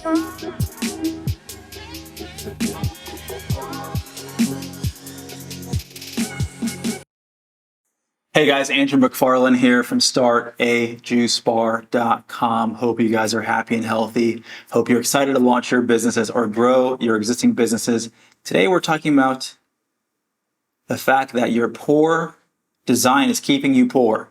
Hey guys, Andrew McFarland here from StartAJuiceBar.com. Hope you guys are happy and healthy. Hope you're excited to launch your businesses or grow your existing businesses. Today we're talking about the fact that your poor design is keeping you poor.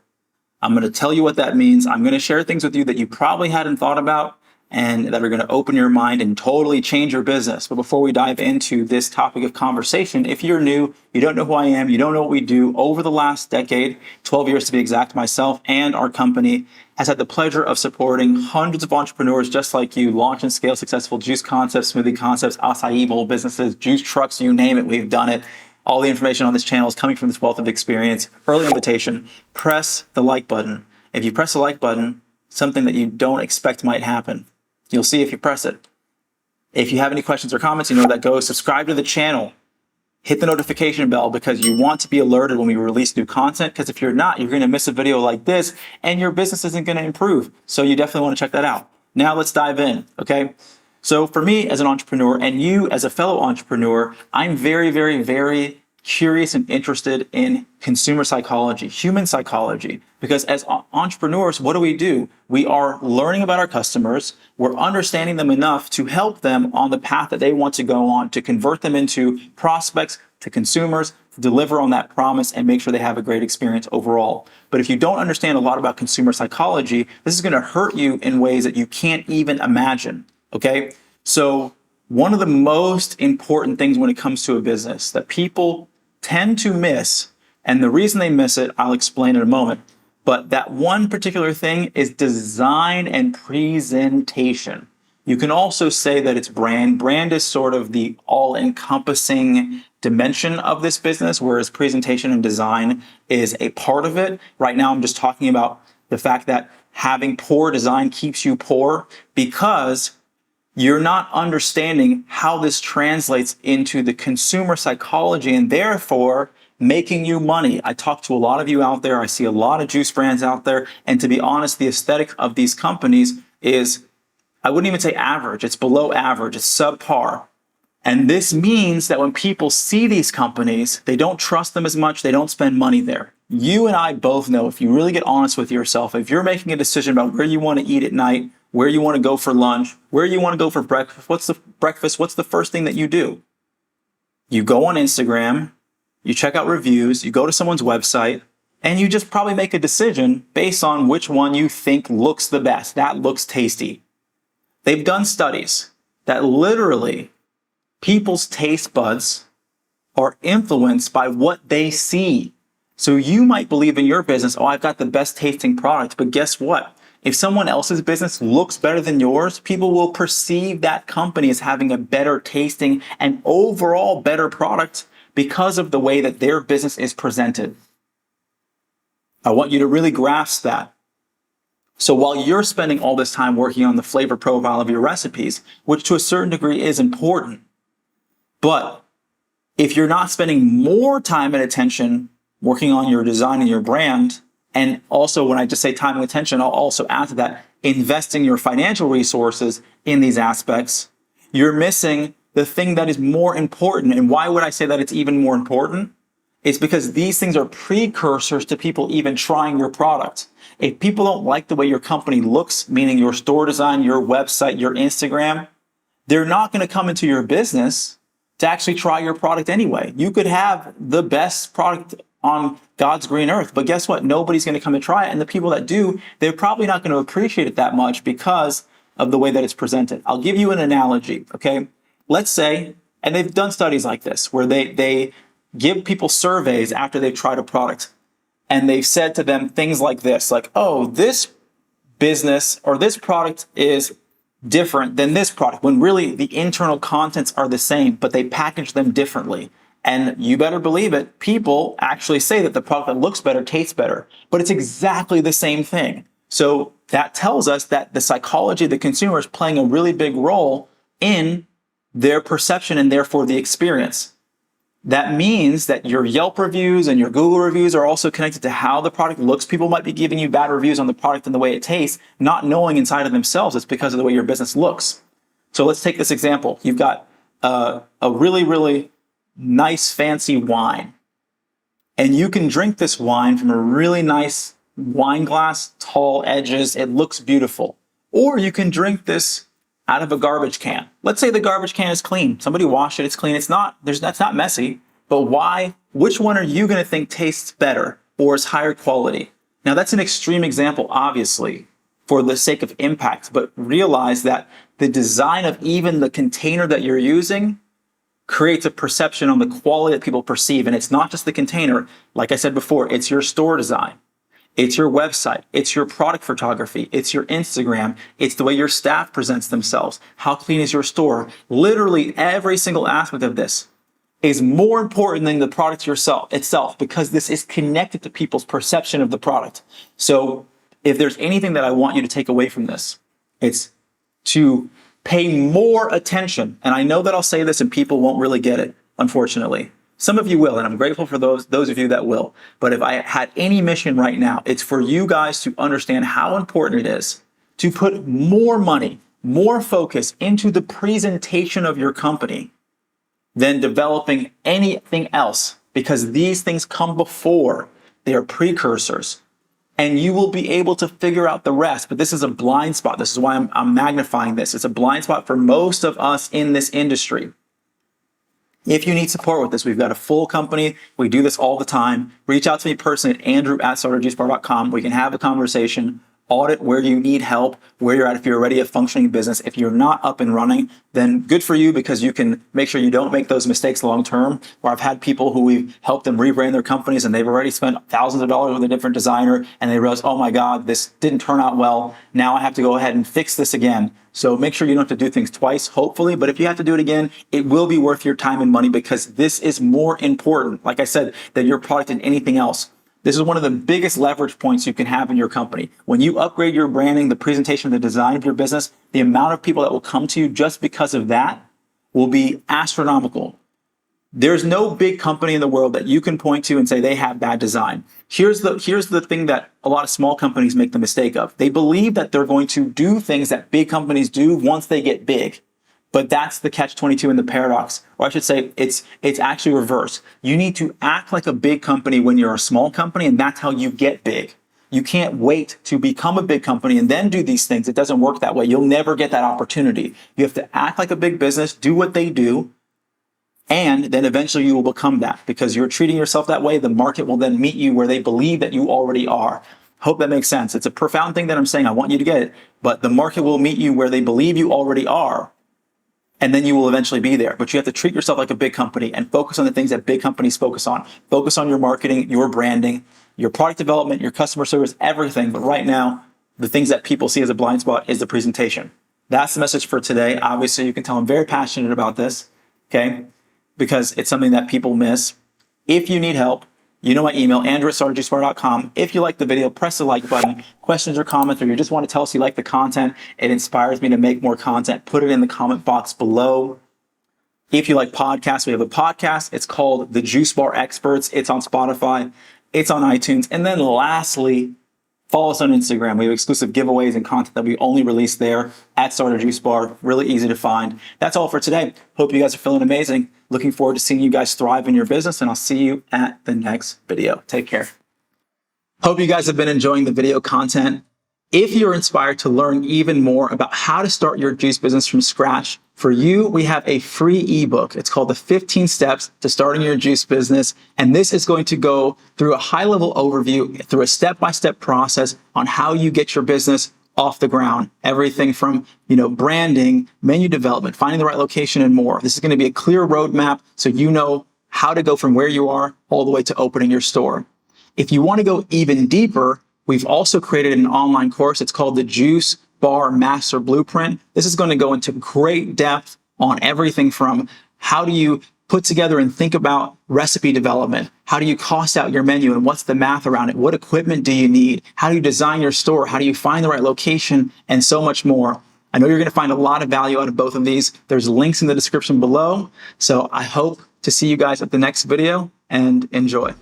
I'm going to tell you what that means. I'm going to share things with you that you probably hadn't thought about and that are going to open your mind and totally change your business. But before we dive into this topic of conversation, if you're new, you don't know who I am, you don't know what we do, over the last decade, 12 years to be exact, myself and our company has had the pleasure of supporting hundreds of entrepreneurs just like you launch and scale successful juice concepts, smoothie concepts, acai bowl businesses, juice trucks, you name it, we've done it. All the information on this channel is coming from this wealth of experience. Early invitation, press the like button. If you press the like button, something that you don't expect might happen. You'll see if you press it. If you have any questions or comments, you know where that goes. Subscribe to the channel. Hit the notification bell because you want to be alerted when we release new content, because if you're not, you're going to miss a video like this and your business isn't going to improve. So you definitely want to check that out. Now let's dive in, okay? So for me as an entrepreneur and you as a fellow entrepreneur, I'm very, very, very curious and interested in consumer psychology, human psychology, because as entrepreneurs, what do? We are learning about our customers. We're understanding them enough to help them on the path that they want to go on, to convert them into prospects, to consumers, to deliver on that promise and make sure they have a great experience overall. But if you don't understand a lot about consumer psychology, this is going to hurt you in ways that you can't even imagine, okay? So one of the most important things when it comes to a business that people tend to miss, and the reason they miss it, I'll explain in a moment, but that one particular thing is design and presentation. You can also say that it's brand. Brand is sort of the all-encompassing dimension of this business, whereas presentation and design is a part of it. Right now, I'm just talking about the fact that having poor design keeps you poor because you're not understanding how this translates into the consumer psychology and therefore making you money. I talk to a lot of you out there. I see a lot of juice brands out there. And to be honest, the aesthetic of these companies is, I wouldn't even say average. It's below average. It's subpar. And this means that when people see these companies, they don't trust them as much. They don't spend money there. You and I both know, if you really get honest with yourself, if you're making a decision about where you want to eat at night, where you want to go for lunch, where you want to go for breakfast, what's the first thing that you do? You go on Instagram, you check out reviews, you go to someone's website, and you just probably make a decision based on which one you think looks the best. That looks tasty. They've done studies that literally people's taste buds are influenced by what they see. So you might believe in your business, oh, I've got the best tasting product, but guess what? If someone else's business looks better than yours, people will perceive that company as having a better tasting and overall better product because of the way that their business is presented. I want you to really grasp that. So while you're spending all this time working on the flavor profile of your recipes, which to a certain degree is important, but if you're not spending more time and attention working on your design and your brand, and also when I just say time and attention, I'll also add to that, investing your financial resources in these aspects, you're missing the thing that is more important. And why would I say that it's even more important? It's because these things are precursors to people even trying your product. If people don't like the way your company looks, meaning your store design, your website, your Instagram, they're not going to come into your business to actually try your product anyway. You could have the best product on God's green earth, but guess what? Nobody's going to come and try it. And the people that do, they're probably not going to appreciate it that much because of the way that it's presented. I'll give you an analogy, okay? Let's say, and they've done studies like this, where they give people surveys after they've tried a product, and they've said to them things like this, like, oh, this business or this product is different than this product, when really the internal contents are the same, but they package them differently. And you better believe it, people actually say that the product that looks better tastes better, but it's exactly the same thing. So that tells us that the psychology of the consumer is playing a really big role in their perception and therefore the experience. That means that your Yelp reviews and your Google reviews are also connected to how the product looks. People might be giving you bad reviews on the product and the way it tastes, not knowing inside of themselves it's because of the way your business looks. So let's take this example. You've got a really, really nice, fancy wine. And you can drink this wine from a really nice wine glass, tall edges. It looks beautiful. Or you can drink this out of a garbage can. Let's say the garbage can is clean. Somebody washed it, it's clean. That's not messy. But why? Which one are you going to think tastes better or is higher quality? Now that's an extreme example, obviously, for the sake of impact, but realize that the design of even the container that you're using creates a perception on the quality that people perceive. And it's not just the container. Like I said before, it's your store design. It's your website. It's your product photography. It's your Instagram. It's the way your staff presents themselves. How clean is your store? Literally every single aspect of this is more important than the product itself, because this is connected to people's perception of the product. So if there's anything that I want you to take away from this, it's to pay more attention. And I know that I'll say this and people won't really get it, unfortunately. Some of you will, and I'm grateful for those of you that will. But if I had any mission right now, it's for you guys to understand how important it is to put more money, more focus into the presentation of your company than developing anything else, because these things come before. They are precursors. And you will be able to figure out the rest. But this is a blind spot. This is why I'm magnifying this. It's a blind spot for most of us in this industry. If you need support with this, we've got a full company. We do this all the time. Reach out to me personally at Andrew@StartAJuiceBar.com. We can have a conversation, audit where you need help, where you're at if you're already a functioning business. If you're not up and running, then good for you, because you can make sure you don't make those mistakes long term. Where I've had people who we've helped them rebrand their companies and they've already spent thousands of dollars with a different designer and they realize, oh my God, this didn't turn out well. Now I have to go ahead and fix this again. So make sure you don't have to do things twice, hopefully. But if you have to do it again, it will be worth your time and money, because this is more important, like I said, than your product and anything else. This is one of the biggest leverage points you can have in your company. When you upgrade your branding, the presentation, the design of your business, the amount of people that will come to you just because of that will be astronomical. There's no big company in the world that you can point to and say they have bad design. Here's the thing that a lot of small companies make the mistake of. They believe that they're going to do things that big companies do once they get big. But that's the catch-22 and the paradox. Or I should say, it's actually reverse. You need to act like a big company when you're a small company, and that's how you get big. You can't wait to become a big company and then do these things. It doesn't work that way. You'll never get that opportunity. You have to act like a big business, do what they do, and then eventually you will become that, because you're treating yourself that way. The market will then meet you where they believe that you already are. Hope that makes sense. It's a profound thing that I'm saying. I want you to get it. But the market will meet you where they believe you already are. And then you will eventually be there. But you have to treat yourself like a big company and focus on the things that big companies focus on. Focus on your marketing, your branding, your product development, your customer service, everything. But right now, the things that people see as a blind spot is the presentation. That's the message for today. Obviously, you can tell I'm very passionate about this, okay? Because it's something that people miss. If you need help, you know my email, Andrew@StartAJuiceBar.com. If you like the video, press the like button. Questions or comments, or you just want to tell us you like the content, it inspires me to make more content. Put it in the comment box below. If you like podcasts, we have a podcast. It's called The Juice Bar Experts. It's on Spotify. It's on iTunes. And then lastly, follow us on Instagram. We have exclusive giveaways and content that we only release there at StartAJuiceBar. Really easy to find. That's all for today. Hope you guys are feeling amazing. Looking forward to seeing you guys thrive in your business, and I'll see you at the next video. Take care. Hope you guys have been enjoying the video content. If you're inspired to learn even more about how to start your juice business from scratch, for you, we have a free ebook. It's called the 15 Steps to Starting Your Juice Business. And this is going to go through a high-level overview, through a step-by-step process on how you get your business off the ground. Everything from, branding, menu development, finding the right location, and more. This is going to be a clear roadmap so you know how to go from where you are all the way to opening your store. If you want to go even deeper, we've also created an online course. It's called the Juice Bar Master Blueprint. This is going to go into great depth on everything from how do you put together and think about recipe development? How do you cost out your menu and what's the math around it? What equipment do you need? How do you design your store? How do you find the right location? And so much more. I know you're going to find a lot of value out of both of these. There's links in the description below. So I hope to see you guys at the next video, and enjoy.